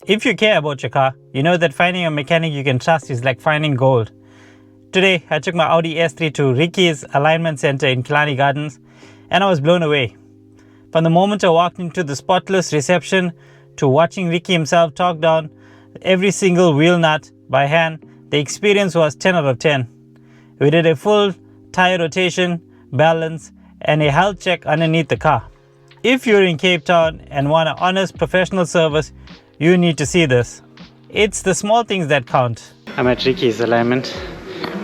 If you care about your car, you know that finding a mechanic you can trust is like finding gold. Today, I took my Audi S3 to Ricky's alignment center in Killarney Gardens, and I was blown away. From the moment I walked into the spotless reception to watching Ricky himself torque down every single wheel nut by hand, the experience was 10 out of 10. We did a full tire rotation, balance, and a health check underneath the car. If you're in Cape Town and want an honest professional service, you need to see this. It's the small things that count. I'm at Ricky's alignment.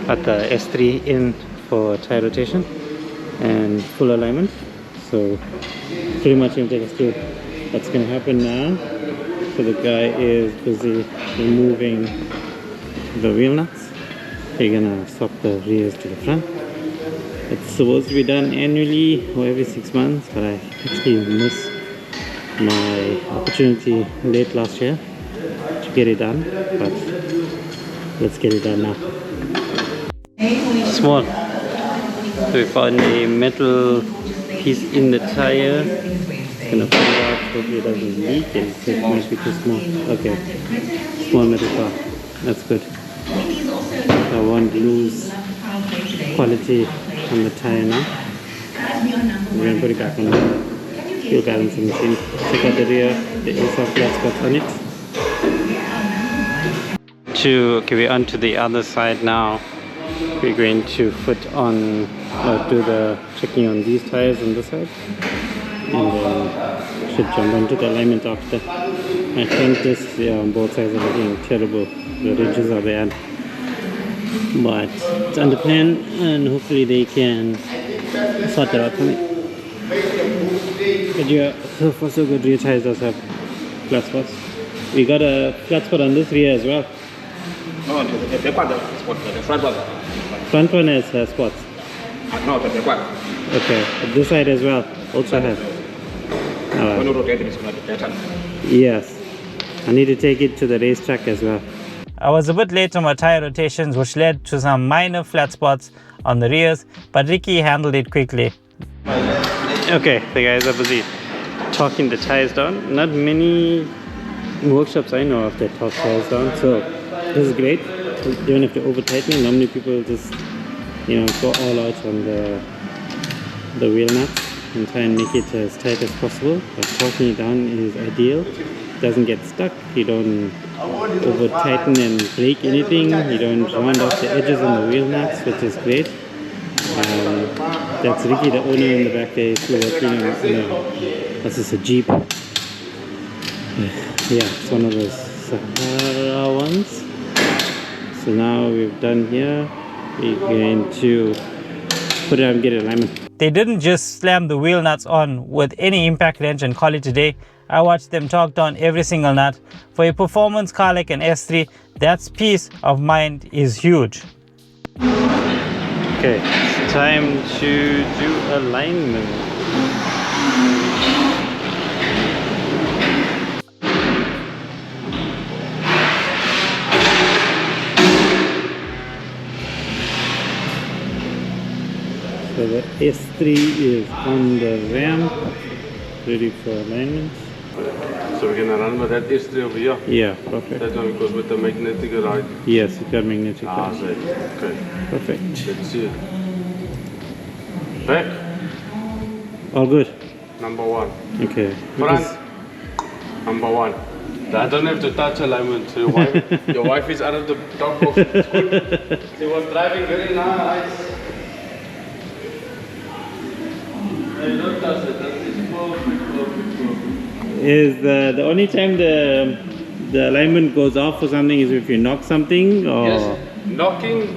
Got the S3 in for tire rotation and full alignment. So pretty much going to take us through what's going to happen now. So the guy is busy removing the wheel nuts. We're going to swap the rears to the front. It's supposed to be done annually or every 6 months, but I actually missed my opportunity late last year to get it done, but let's get it done now. Small. So we found a metal piece in the tire. It's gonna pull it out, hopefully it doesn't leak, and it might be too small. Okay, small metal bar. That's good. I won't lose quality on the tire now. We're gonna put it back on the fuel balancing machine. Check out the rear, there is some flat spots on it. Okay, we're on to the other side now. We're going to put on, do the checking on these tires on this side, and then should jump onto the alignment after. My front discs on both sides are looking terrible. The ridges are bad, but it's under plan, and hopefully they can sort that out for me. But yeah, so far so good. Rear tires does have flat spots. We got a flat spot on this rear as well. No, the back one, the front one. Front one has spots. No, the back one. Okay, but this side as well also has. When you rotate it, it's going to be better. Yes, I need to take it to the racetrack as well. I was a bit late on my tire rotations, which led to some minor flat spots on the rears, but Ricky handled it quickly. Okay, the guys are busy torquing the tires down. Not many workshops I know of that torque tires down, so this is great. You don't have to over tighten it. Normally people just, go all out on the wheel nuts and try and make it as tight as possible. But torquing it down is ideal. It doesn't get stuck. You don't over tighten and break anything. You don't round off the edges on the wheel nuts, which is great. That's Ricky, the owner in the back there, is still working on this is a Jeep. Yeah, it's one of those Sahara ones. So now we've done here, we're going to put it on and get alignment. They didn't just slam the wheel nuts on with any impact wrench and call it a day. I watched them torque down every single nut. For a performance car like an S3, that peace of mind is huge. Okay, it's time to do alignment. So the S3 is on the ramp, ready for alignment. So we're going to run with that S3 over here? Yeah, perfect. That one goes with the magnetic ride? Yes, it got magnetic ride. Okay. Perfect. Let's see it. Back. All good? Number one. Okay. Front. Number one. I don't have to touch alignment. So your wife is out of the top box. It's good. She was driving very nice. Hey, don't touch it. That is perfect. Is the only time the alignment goes off for something is if you knock something, or? Yes, knocking,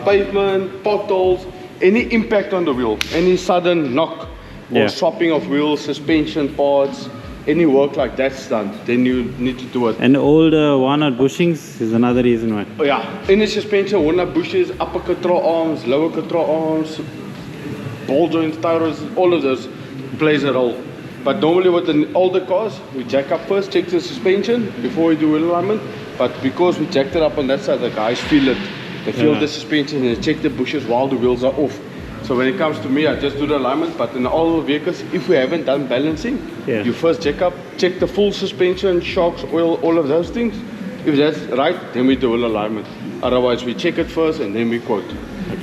pavement, potholes, any impact on the wheel, any sudden knock or swapping of wheels, suspension parts, any work like that's done, then you need to do it. And older walnut bushings is another reason why. Oh yeah, any suspension, walnut bushes, upper control arms, lower control arms, ball joints, tires, all of those plays a role. But normally with the older cars, we jack up first, check the suspension before we do wheel alignment. But because we jacked it up on that side, the guys feel it. They feel the suspension and they check the bushes while the wheels are off. So when it comes to me, I just do the alignment. But in all vehicles, if we haven't done balancing, you first check the full suspension, shocks, oil, all of those things. If that's right, then we do alignment. Otherwise, we check it first and then we quote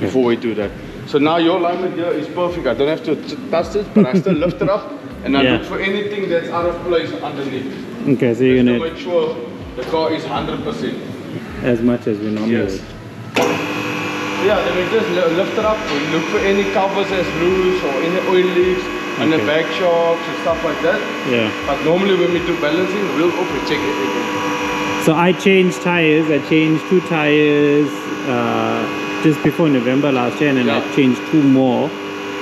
before we do that. So now your alignment here is perfect. I don't have to touch it, but I still lift it up and I look for anything that's out of place underneath. Okay, so you're gonna make sure the car is 100%. As much as we normally would. Yeah, then we just lift it up, we look for any covers that's loose or any oil leaks on the back shocks and stuff like that. Yeah. But normally when we do balancing, we'll open check everything. So I changed tires. I changed 2 tires just before November last year, and then I changed 2 more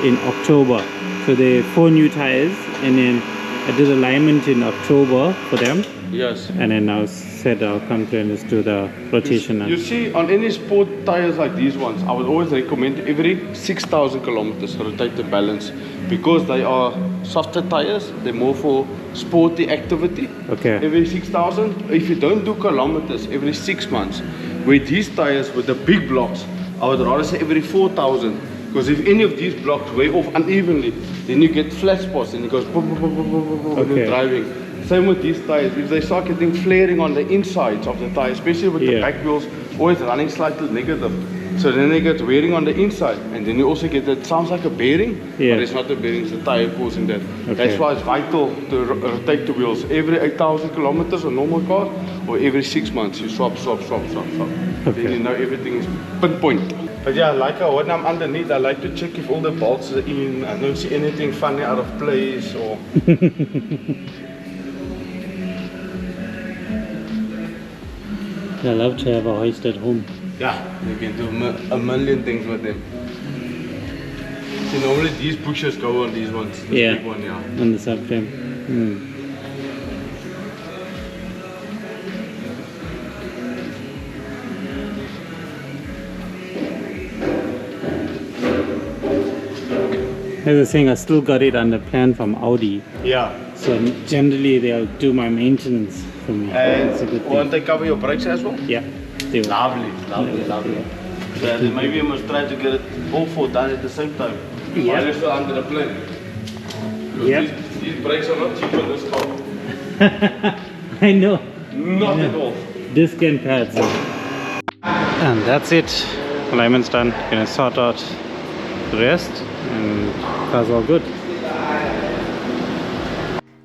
in October. So there are 4 new tires, and then I did alignment in October for them. Yes. And then I said I'll come to and just do the rotation now. You see, on any sport tires like these ones, I would always recommend every 6,000 kilometers rotate the balance, because they are softer tires. They're more for sporty activity. Okay. Every 6,000. If you don't do kilometers, every 6 months. With these tires with the big blocks, I would rather say every 4,000. Because if any of these blocks weigh off unevenly, then you get flat spots and it goes boom, boom, boom, boom, boom, boom, when you're driving. Same with these tires. If they start getting flaring on the insides of the tire, especially with the back wheels always running slightly negative, so then they get wearing on the inside, and then you also get that sounds like a bearing, but it's not a bearing, it's a tire causing that. That's why it's vital to rotate the wheels every 8,000 kilometers on normal cars, or every 6 months you swap. Then you know everything is pinpoint. But yeah, like when I'm underneath, I like to check if all the bolts are in. I don't see anything funny out of place or. I love to have a hoist at home. Yeah, you can do a million things with them. See, normally these pushers go on these ones. This big one, on the subframe. As I was saying, I still got it under plan from Audi. Yeah. So generally they'll do my maintenance for me. And won't they cover your brakes as well? Yeah. They will. Lovely. So then maybe you must try to get it all 4 done at the same time. Yeah. While you're still under the plan. Yeah. These brakes are not cheap on this car. I know. Not at all. Disc and pads. And that's it. Alignment's done. Gonna sort out the rest, and car's all good.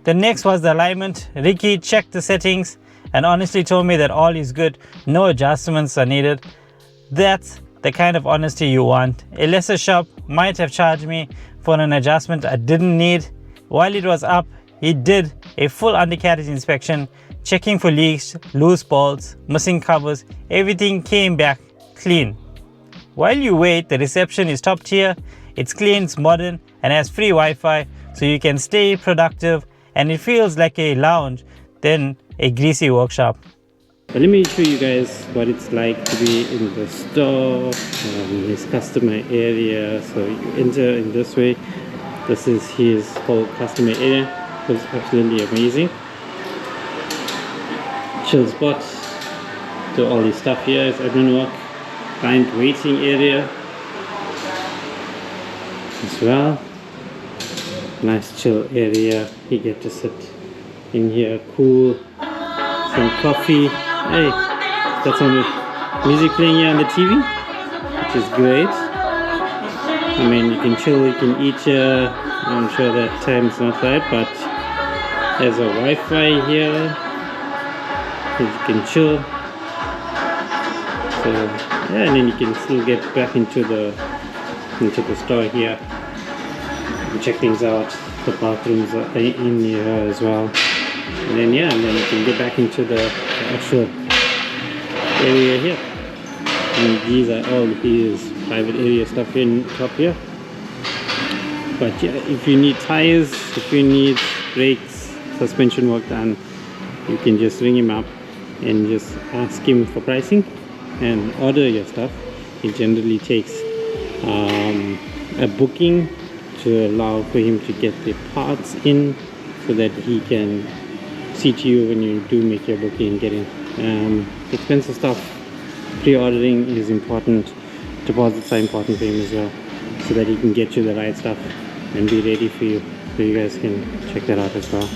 The next was the alignment. Ricky checked the settings and honestly told me that all is good, no adjustments are needed. That's the kind of honesty you want. A lesser shop might have charged me for an adjustment I didn't need. While it was up, he did a full undercarriage inspection, checking for leaks, loose bolts, missing covers. Everything came back clean. While you wait, the reception is top tier. It's clean, it's modern, and has free Wi-Fi, so you can stay productive, and it feels like a lounge than a greasy workshop. But let me show you guys what it's like to be in the store, his customer area. So you enter in this way. This is his whole customer area. It's absolutely amazing. Chill spot. Do all his stuff here. It's admin work. Client waiting area as well. Nice chill area. You get to sit in here, cool, some coffee. Hey, got some music playing here on the TV, which is great. I mean, you can chill, you can eat here. I'm sure that time's not right, but there's a Wi-Fi here. You can chill. So yeah, and then you can still get back into the store here and check things out. The bathrooms are in here as well, and then you can get back into the actual area here. And these are all his private area stuff in top here. But yeah, if you need tires, if you need brakes, suspension work done, you can just ring him up and just ask him for pricing and order your stuff. It generally takes a booking to allow for him to get the parts in, so that he can see to you when you do make your booking and get in. Expensive stuff, pre-ordering is important, deposits are important for him as well. so that he can get you the right stuff and be ready for you. So you guys can check that out as well.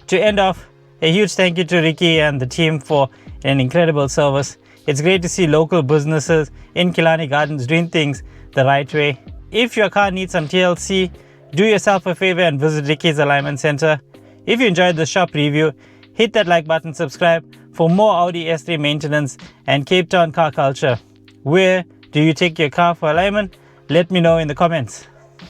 To end off, a huge thank you to Ricky and the team for an incredible service. It's great to see local businesses in Killarney Gardens doing things the right way. If your car needs some TLC, do yourself a favor and visit Ricky's Alignment Center. If you enjoyed the shop review, hit that like button, subscribe for more Audi S3 maintenance and Cape Town car culture. Where do you take your car for alignment? Let me know in the comments.